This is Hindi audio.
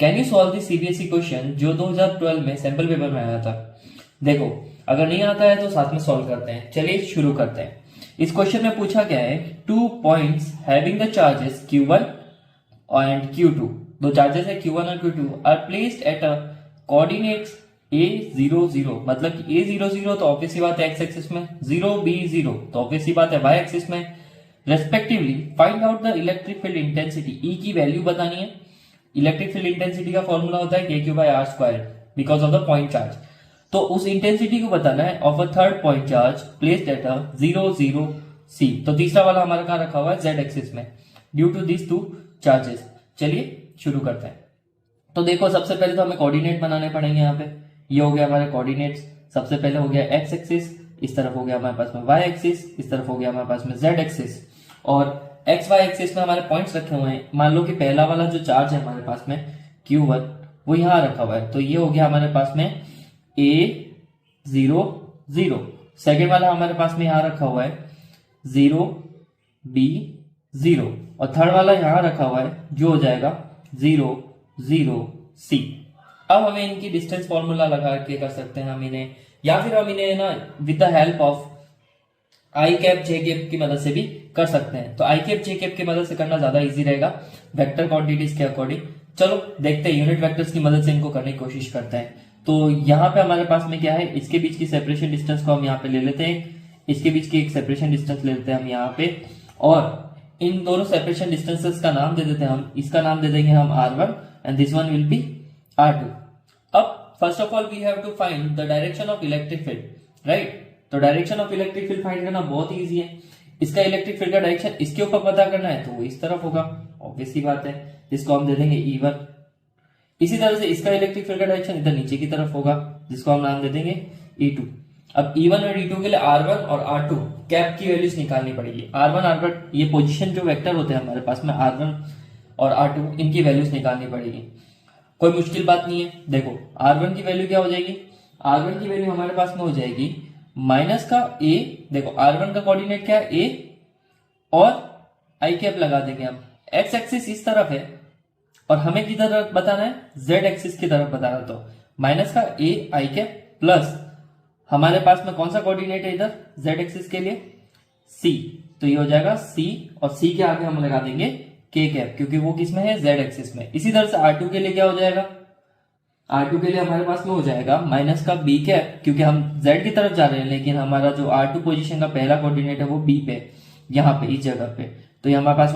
Can you solve this CBSE question जो 2012 में सैंपल पेपर में आया था। देखो अगर नहीं आता है तो साथ में सॉल्व करते हैं। चलिए शुरू करते हैं। इस क्वेश्चन में पूछा गया है 2 points having the charges Q1 and Q2, दो चार्जेस है Q1 और Q2 are placed at a coordinates A00, मतलब कि A00 तो ऑब्वियसली बात है x एक्सिस में, 0B0 तो ऑब्वियसली बात है y एक्सिस में। Respectively find out the electric field intensity, E की वैल्यू बतानी है। इलेक्ट्रिक फील्ड इंटेंसिटी का फॉर्मूला होता है KQ/R² because of the point charge. तो उस इंटेंसिटी को बताना है of a third point charge placed at अ 0 तो तीसरा वाला हमारा कहां रखा हुआ है z एक्सिस में, due to this two charges. चलिए शुरू करते हैं। तो देखो सबसे पहले तो हमें कोऑर्डिनेट बनाने पड़ेंगे। यहाँ पे ये हो गया हमारे कोऑर्डिनेट्स। सबसे पहले हो गया x एक्सिस, इस तरफ हो गया हमारे पास में y एक्सिस, इस तरफ हो गया हमारे पास में z एक्सिस, और x y एक्सिस में हमारे पॉइंट्स रखे हुए हैं। मान लो कि पहला वाला जो चार्ज है हमारे पास में Q1 वो यहाँ रखा हुआ है, तो ये हो गया हमारे पास में A00। सेकेंड वाला हमारे पास में यहाँ रखा हुआ है 0B0, और थर्ड वाला यहाँ रखा हुआ है जो हो जाएगा 0 अब हमें इनकी डिस्टेंस फॉर्मूला लगा के कर सकते हैं हम इन्हें, या फिर हम इन्हें ना with the help of I cap J cap की मदद से भी कर सकते हैं। तो आई कैप जे कैप की मदद से करना ज्यादा इजी रहेगा वेक्टर क्वांटिटीज के अकॉर्डिंग। चलो देखते हैं, यूनिट वेक्टर्स की मदद से इनको करने की कोशिश करते हैं। तो यहाँ पे हमारे पास में क्या है, इसके बीच की सेपरेशन डिस्टेंस को हम यहाँ पे ले लेते हैं, इसके बीच की एक सेपरेशन डिस्टेंस ले लेते हैं हम यहाँ पे, और इन दोनों सेपरेशन डिस्टेंसेस का नाम दे देते हैं हम। इसका नाम दे देंगे हम R1 and this one will be R2। अब first of all we have to find the direction of electric field, right. तो direction of electric field find करना बहुत ही इजी है। इसका इलेक्ट्रिक फील्ड का डायरेक्शन इसके ऊपर पता करना है तो वो इस तरफ होगा, ऑब्वियसली बात है, जिसको हम दे देंगे E1। इसी तरह से इसका इलेक्ट्रिक फील्ड का डायरेक्शन इधर नीचे की तरफ होगा, जिसको हम नाम दे देंगे E2। अब E1 और E2 के लिए R1 और R2 कैप की वैल्यूज निकालनी पड़ेगी। R1 R1 ये पोजीशन जो वेक्टर होते हैं हमारे पास में R1 और R2, इनकी वैल्यूज निकालनी पड़ेगी। कोई मुश्किल बात नहीं है। देखो R1 की वैल्यू क्या हो जाएगी, R1 की वैल्यू हमारे पास में हो जाएगी माइनस का A। देखो R1 का कोऑर्डिनेट क्या है A, और आई कैप लगा देंगे हम। x एक्सिस इस तरफ है और हमें किधर बताना है, z एक्सिस की तरफ बताना। तो माइनस का A आई कैप प्लस हमारे पास में कौन सा कोऑर्डिनेट है इधर z एक्सिस के लिए C, तो ये हो जाएगा C, और C के आगे हम लगा देंगे k कैप क्योंकि वो किसमें है, z एक्सिस में। इसी तरह से R2 के लिए क्या हो जाएगा, R2 के लिए हमारे पास में हो जाएगा माइनस का b कैप, क्योंकि हम z की तरफ जा रहे हैं लेकिन हमारा जो R2 पोजीशन का पहला कोऑर्डिनेट है वो b पे, यहाँ पे इस जगह पे, तो ये हमारे पास